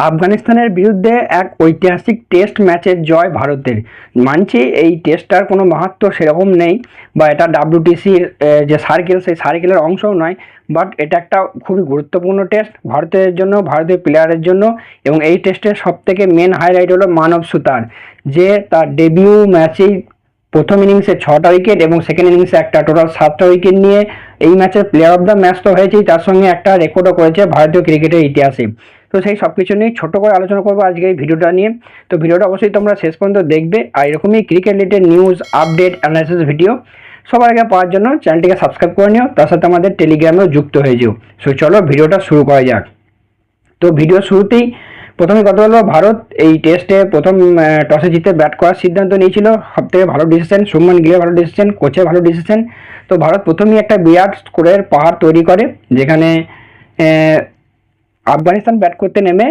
আফগানিস্তানের বিরুদ্ধে এক ঐতিহাসিক টেস্ট ম্যাচের জয় ভারতের। মানছি এই টেস্টটার কোনো মাহাত্ম্য সেরকম নেই বা এটা ডাব্লিউটিসির যে সার্কেল সেই সার্কেলের অংশও নয়, বাট এটা একটা খুবই গুরুত্বপূর্ণ টেস্ট ভারতের জন্য, ভারতীয় প্লেয়ারের জন্য। এবং এই টেস্টের সবথেকে মেন হাইলাইট হলো মানব সুতার, যে তার ডেবিউ ম্যাচেই প্রথম ইনিংসে 6টা উইকেট এবং সেকেন্ড ইনিংসে একটা, টোটাল 7টা উইকেট নিয়ে এই ম্যাচের প্লেয়ার অফ দ্য ম্যাচ তো হয়েছেই, তার সঙ্গে একটা রেকর্ডও করেছে ভারতীয় ক্রিকেটের ইতিহাসে। তো সেই সব কিছু নিয়ে ছোট্ট করে আলোচনা করবো আজকে এই ভিডিওটা নিয়ে। তো ভিডিওটা অবশ্যই তোমরা শেষ পর্যন্ত দেখবে, আর এরকমই cricket related news, update, analysis video সবার আগে পাওয়ার জন্য চ্যানেলটিকে সাবস্ক্রাইব করে নিও, তার সাথে আমাদের টেলিগ্রামেও যুক্ত হয়ে যেও। সো চলো ভিডিওটা শুরু করা যাক। তো ভিডিও শুরুতেই প্রথমে কথা বলবো, ভারত এই টেস্টে প্রথম টসে জিতে ব্যাট করার সিদ্ধান্ত নিয়েছিল। সবথেকে ভালো ডিসিশন, শুভমান গিলের ভালো ডিসিশন, কোচের ভালো ডিসিশন। তো ভারত প্রথমেই একটা বিরাট স্কোরের পাহাড় তৈরি করে, যেখানে আফগানিস্তান ব্যাট করতে নেমে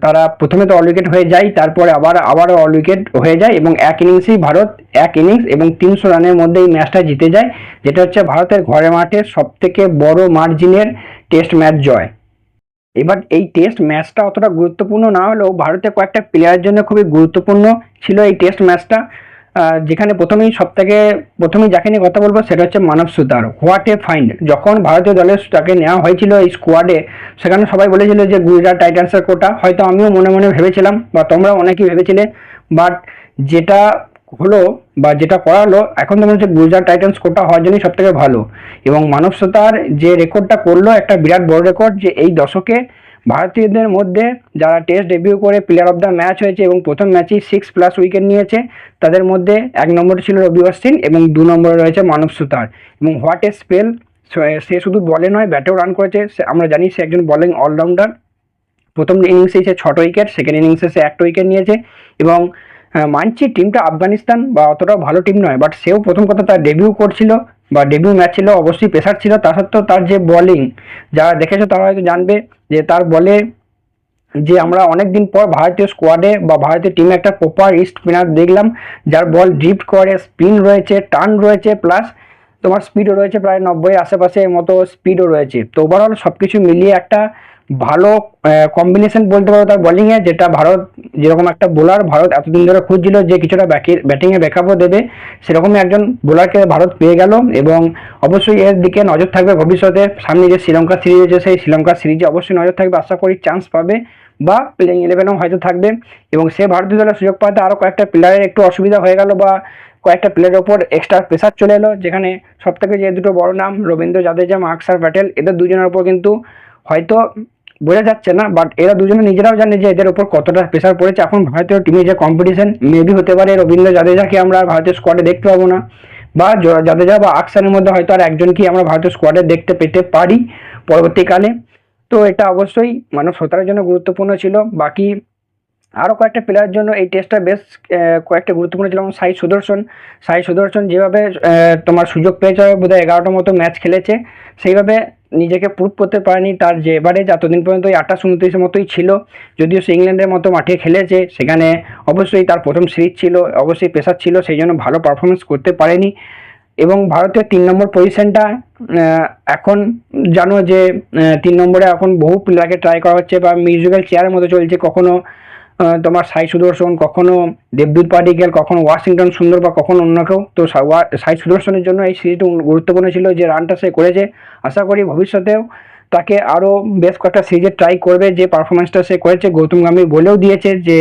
তারা প্রথমে তো অল উইকেট হয়ে যায়, তারপরে আবারও অল উইকেট হয়ে যায় এবং এক ইনিংসেই ভারত, এক ইনিংস এবং 300 রানের মধ্যে এই ম্যাচটা জিতে যায়, যেটা হচ্ছে ভারতের ঘরের মাঠে সবথেকে বড় মার্জিনের টেস্ট ম্যাচ জয়। এবার এই টেস্ট ম্যাচটা অতটা গুরুত্বপূর্ণ না হলেও ভারতের কয়েকটা প্লেয়ারের জন্য খুবই গুরুত্বপূর্ণ ছিল এই টেস্ট ম্যাচটা। যেখানে প্রথমেই যাকে নিয়ে কথা বলবো সেটা হচ্ছে মানব সুতার। What a find! যখন ভারতীয় দলের তাকে নেওয়া হয়েছিল এই স্কোয়াডে, সেখানে সবাই বলেছিল যে গুজরাট টাইটান্সের কোটা, হয়তো আমিও মনে মনে ভেবেছিলাম বা তোমরা অনেকেই ভেবেছিলে, বাট যেটা হলো বা যেটা করা হলো, এখন তো মনে হচ্ছে গুজরাট টাইটান্স কোটা হওয়ার জন্যই সব থেকে ভালো। এবং মানব সুতার যে রেকর্ডটা করলো, একটা বিরাট বড় রেকর্ড, যে এই দশকে ভারতীয়দের মধ্যে যারা টেস্ট ডেবিউ করে প্লেয়ার অফ দ্য ম্যাচ হয়েছে এবং প্রথম ম্যাচেই 6+ উইকেট নিয়েছে, তাদের মধ্যে 1 নম্বরে ছিল রবি অশ্বিন এবং 2 নম্বরে রয়েছে মানব সুতার। এবং হোয়াট এ স্পেল! সে শুধু বলে নয়, ব্যাটেও রান করেছে। আমরা জানি সে একজন বোলিং অলরাউন্ডার। প্রথম ইনিংসে সে 6টা উইকেট, সেকেন্ড ইনিংসে সে 1টা উইকেট নিয়েছে। এবং মানছি টিমটা আফগানিস্তান বা অতটাও ভালো টিম নয়, বাট সেও প্রথম কথা তার ডেবিউ করছিল বা ডেবিউ ম্যাচ ছিল, অবশ্যই পেসার ছিল। তা সত্ত্বেও তার যে বোলিং, যারা দেখেছো তারা হয়তো জানবে যে তার বলে, যে আমরা অনেক দিন পর ভারতীয় স্কোয়াডে বা ভারতীয় টিমে একটা প্রপার স্পিনার দেখলাম, যার বল ড্রিফট করে, স্পিন রয়েছে, টার্ন রয়েছে, প্লাস তোমার স্পিডও রয়েছে, প্রায় 90-এর আশেপাশে মতো স্পিডও রয়েছে। তো ওভারঅল সব কিছু মিলিয়ে একটা ভালো কম্বিনেশন বলতে পারো তার বোলিংয়ে, যেটা ভারত, যেরকম একটা বোলার ভারত এতদিন ধরে খুঁজছিল যে কিছুটা ব্যাটিংয়ে ব্যাকআপও দেবে, সেরকমই একজন বোলারকে ভারত পেয়ে গেল। এবং অবশ্যই এর দিকে নজর থাকবে ভবিষ্যতে, সামনে যে শ্রীলঙ্কা সিরিজ আছে সেই শ্রীলঙ্কা সিরিজে অবশ্যই নজর থাকবে, আশা করি চান্স পাবে বা প্লেইং 11-ও হয়তো থাকবে। এবং সে ভারতীয় দলের সুযোগ পাওয়াতে আরও কয়েকটা প্লেয়ারের একটু অসুবিধা হয়ে গেল বা কয়েকটা প্লেয়ারের ওপর এক্সট্রা প্রেশার চলে এলো, যেখানে সবথেকে যে দুটো বড় নাম রবীন্দ্র জাদেজা, অক্ষর প্যাটেল, এদের দুজনের ওপর কিন্তু হয়তো বোঝা যাচ্ছে না, বাট এরা দুজনে নিজেরাও জানে যে এদের ওপর কতটা প্রেশার পড়েছে। এখন ভারতীয় টিমে যে কম্পিটিশন, মেবি হতে পারে রবীন্দ্র জাদেজাকে আমরা ভারতীয় স্কোয়াডে দেখতে পাবো না, বা জাদেজা বা আকসারের মধ্যে হয়তো আর একজনকেই আমরা ভারতীয় স্কোয়াডে দেখতে পেতে পারি পরবর্তীকালে। তো এটা অবশ্যই মানব সুতারের জন্য গুরুত্বপূর্ণ ছিল। বাকি আরও কয়েকটা প্লেয়ারের জন্য এই টেস্টটা বেশ কয়েকটা গুরুত্বপূর্ণ ছিল। যেমন সাই সুদর্শন যেভাবে তোমার সুযোগ পেয়েছে, বোধহয় 11টা মতো ম্যাচ খেলেছে, সেইভাবে নিজেকে প্রুভ করতে পারেনি। তার যে এভারেজ এতদিন পর্যন্ত ওই 28-29 মতোই ছিল, যদিও সে ইংল্যান্ডের মতো মাঠে খেলেছে, সেখানে অবশ্যই তার প্রথম সিরিজ ছিল, অবশ্যই প্রেসার ছিল, সেই জন্য ভালো পারফরমেন্স করতে পারেনি। এবং ভারতের 3 নম্বর পজিশনটা এখন জানো যে 3 নম্বরে এখন বহু প্লেয়ারকে ট্রাই করা হচ্ছে বা মিউজিক্যাল চেয়ারের মতো চলছে, কখনো তোমার সাই সুদর্শন, কখনো দেবদূত পাডিক্কেল, কখনো ওয়াশিংটন সুন্দর বা কখনো অন্য কেউ। তো সাই সুদর্শনের জন্য এই সিরিজটা গুরুত্বপূর্ণ ছিল, যে রানটা সে করেছে। আশা করি ভবিষ্যতেও তাকে আরও বেশ কয়েকটা সিরিজে ট্রাই করবে। যে পারফরমেন্সটা সে করেছে, গৌতম গম্ভীর বলেও দিয়েছে যে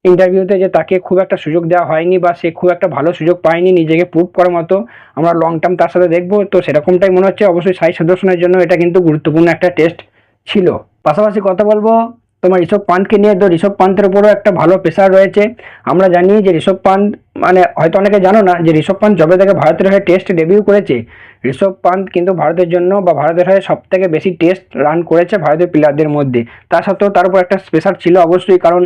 ইন্টারভিউতে, যে তাকে খুব একটা সুযোগ দেওয়া হয়নি বা সে খুব একটা ভালো সুযোগ পায়নি নিজেকে প্রুভ করার মতো, আমরা লং টার্ম তার সাথে দেখবো। তো সেরকমটাই মনে হচ্ছে। অবশ্যই সাই সুদর্শনের জন্য এটা কিন্তু গুরুত্বপূর্ণ একটা টেস্ট ছিল। পাশাপাশি কথা বলবো তোমার ঋষভ পান্থকে নিয়ে। তো ঋষভ পান্থের উপরও একটা ভালো প্রেশার রয়েছে। আমরা জানি যে ঋষভ পান্থ, মানে হয়তো অনেকে জানো না, যে ঋষভ পান্থ যবে থেকে ভারতের হয়ে টেস্ট ডেবিউ করেছে, ঋষভ পান্থ কিন্তু ভারতের জন্য বা ভারতের হয়ে সব থেকে বেশি টেস্ট রান করেছে ভারতীয় প্লেয়ারদের মধ্যে। তা সত্ত্বেও তার উপর একটা প্রেশার ছিল অবশ্যই, কারণ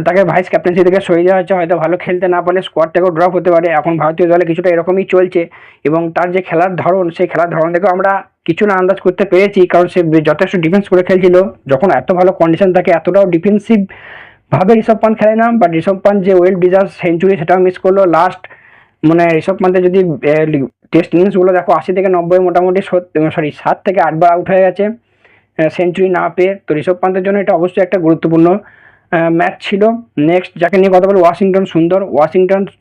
তাকে ভাইস ক্যাপ্টেন্সি থেকে সরিয়ে দেওয়া হচ্ছে, হয়তো ভালো খেলতে না পারলে স্কোয়াড থেকেও ড্রপ হতে পারে। এখন ভারতীয় দলে কিছুটা এরকমই চলছে। এবং তার যে খেলার ধরন, সেই খেলার ধরন থেকেও আমরা কিছু না আন্দাজ করতে পেরেছি, কারণ সে যথেষ্ট ডিফেন্স করে খেলছিল। যখন এত ভালো কন্ডিশন থাকে, এতটাও ডিফেন্সিভ ভাবে ঋষভ পান্থ খেলে না, বাট ঋষভ পান্থ যে ওয়েল ডিজার্ভ সেঞ্চুরি, সেটাও মিস করলো লাস্ট। মানে ঋষভ পান্থের যদি টেস্ট ইনিংসগুলো দেখো, 80 থেকে 90 মোটামুটি 7 থেকে 8 বার আউট হয়ে গেছে সেঞ্চুরি না পেয়ে। তো ঋষভ পান্থের জন্য এটা অবশ্যই একটা গুরুত্বপূর্ণ ম্যাচ ছিল। নেক্সট যাকে নিয়ে কথা বলবো ওয়াশিংটন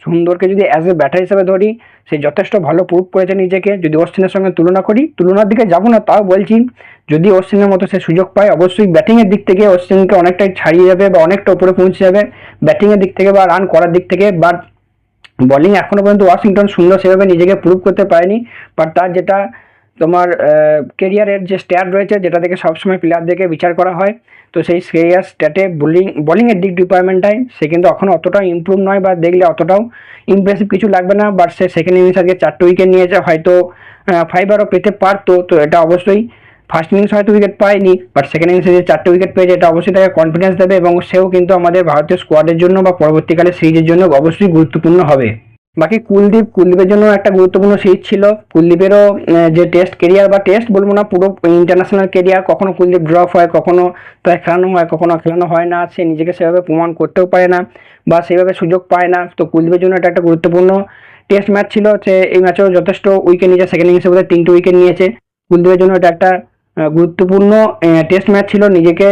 সুন্দরকে যদি অ্যাজ এ ব্যাটার হিসেবে ধরি, সে যথেষ্ট ভালো প্রুভ করেছে নিজেকে। যদি অশ্বিনের সঙ্গে তুলনা করি, তুলনার দিকে যাবো না, তাও বলছি যদি অশ্বিনের মতো সে সুযোগ পায়, অবশ্যই ব্যাটিংয়ের দিক থেকে অশ্বিনকে অনেকটাই ছাড়িয়ে যাবে বা অনেকটা উপরে পৌঁছে যাবে ব্যাটিংয়ের দিক থেকে বা রান করার দিক থেকে। বাট বলিং এখনো পর্যন্ত ওয়াশিংটন সুন্দর সেভাবে নিজেকে প্রুভ করতে পারেনি। বাট তার যেটা তোমার কেরিয়ারের যে স্ট্যাট রয়েছে, যেটা থেকে সবসময় প্লেয়ারদেরকে বিচার করা হয়, তো সেই কেরিয়ার স্ট্যাটে বোলিংয়ের দিক ডিপার্টমেন্টটাই সে কিন্তু এখনও অতটাও ইমপ্রুভ নয়, বা দেখলে অতটাও ইমপ্রেসিভ কিছু লাগবে না। বাট সে সেকেন্ড ইনিংস আজকে 4টে উইকেট নিয়েছে, হয়তো 5 আরও পেতে পারতো। তো এটা অবশ্যই ফার্স্ট ইনিংস হয়তো উইকেট পায়নি, বাট সেকেন্ড ইনিংসে যে 4টে উইকেট পেয়েছে, এটা অবশ্যই তাকে কনফিডেন্স দেবে এবং সেও কিন্তু আমাদের ভারতীয় স্কোয়াডের জন্য বা পরবর্তীকালে সিরিজের জন্য অবশ্যই গুরুত্বপূর্ণ হবে। বাকি কুলদীপের জন্য একটা গুরুত্বপূর্ণ সিরিজ ছিল। কুলদীপেরও যে টেস্ট কেরিয়ার, বা টেস্ট বলবো না, পুরো ইন্টারন্যাশনাল কেরিয়ার, কখনো কুলদীপ ড্রপ হয়, কখনো তার খেলানো হয়, কখনো খেলানো হয় না। সে নিজেকে সেভাবে প্রমাণ করতেও পারে না বা সেভাবে সুযোগ পায় না। তো কুলদীপের জন্য এটা একটা গুরুত্বপূর্ণ টেস্ট ম্যাচ ছিল। সে এই ম্যাচেও যথেষ্ট উইকেট নিয়েছে, সেকেন্ড ইনিংসে বোধহয় 3টে উইকেট নিয়েছে। কুলদীপের জন্য এটা একটা গুরুত্বপূর্ণ টেস্ট ম্যাচ ছিল নিজেকে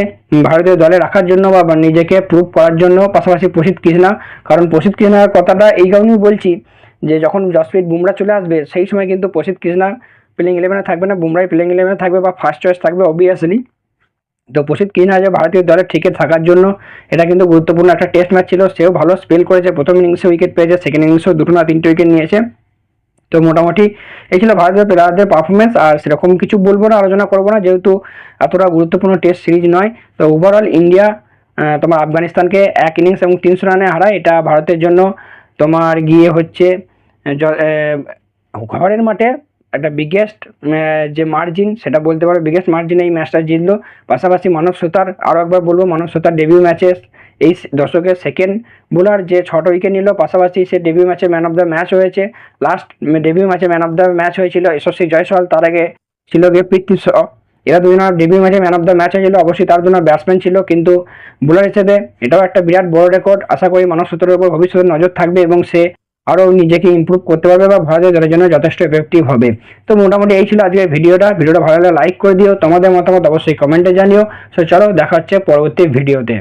ভারতীয় দলে রাখার জন্য বা নিজেকে প্রুভ করার জন্য। পাশাপাশি প্রসিদ্ধ কৃষ্ণা, কারণ প্রসিদ্ধ কৃষ্ণার কথাটা এই কারণেই বলছি যে যখন জসপ্রীত বুমরা চলে আসবে, সেই সময় কিন্তু প্রসিদ্ধ কৃষ্ণা প্লেইং 11-এ থাকবে না, বুমরাই প্লেইং 11-এ থাকবে বা ফার্স্ট চয়েস থাকবে অবভিয়াসলি। তো প্রসিদ্ধ কৃষ্ণা যে ভারতীয় দলে ঠিকই থাকার জন্য এটা কিন্তু গুরুত্বপূর্ণ একটা টেস্ট ম্যাচ ছিল। সেও ভালো স্পেল করেছে, প্রথম ইনিংসে উইকেট পেয়েছে, সেকেন্ড ইনিংসেও 2 না 3টে উইকেট নিয়েছে। তো মোটামুটি এই ছিল ভারতীয় প্লেয়ারদের পারফরমেন্স। আর সেরকম কিছু বলবো না, আলোচনা করবো না, যেহেতু এতটা গুরুত্বপূর্ণ টেস্ট সিরিজ নয়। তো ওভারঅল ইন্ডিয়া তোমার আফগানিস্তানকে 1 ইনিংস এবং 300 রানে হারায়। এটা ভারতের জন্য তোমার গিয়ে হচ্ছে ঘরের মাঠে একটা বিগেস্ট যে মার্জিন, সেটা বলতে পারো বিগেস্ট মার্জিন এই ম্যাচটা জিতলো। পাশাপাশি মানব সুতার, আরও একবার বলবো, মানব সুতার ডেবিউ ম্যাচে এই দশকের সেকেন্ড বোলার যে 6টা উইকেট নিল। পাশাপাশি সে ডেবিউ ম্যাচে ম্যান অফ দ্য ম্যাচ হয়েছে। লাস্ট ডেবিউ ম্যাচে ম্যান অফ দ্য ম্যাচ হয়েছিল যশস্বী জয়সওয়াল, তার আগে ছিল গিয়ে পৃথ্বী শ। এরা দুজনের ডেবিউ ম্যাচে ম্যান অফ দ্য ম্যাচ হয়েছিল। অবশ্যই তার জন্য ব্যাটসম্যান ছিল, কিন্তু বোলার হিসেবে এটাও একটা বিরাট বড় রেকর্ড। আশা করি মানব সুতারের উপর ভবিষ্যতে নজর থাকবে এবং সে আরও নিজেকে ইমপ্রুভ করতে পারবে বা ভারতীয় দলের জন্য যথেষ্ট এফেক্টিভ হবে। তো মোটামুটি এই ছিল আজকের ভিডিওটা ভালো লাগলে লাইক করে দিও, তোমাদের মতামত অবশ্যই কমেন্টে জানিও। সো চলো, দেখা হচ্ছে পরবর্তী ভিডিওতে।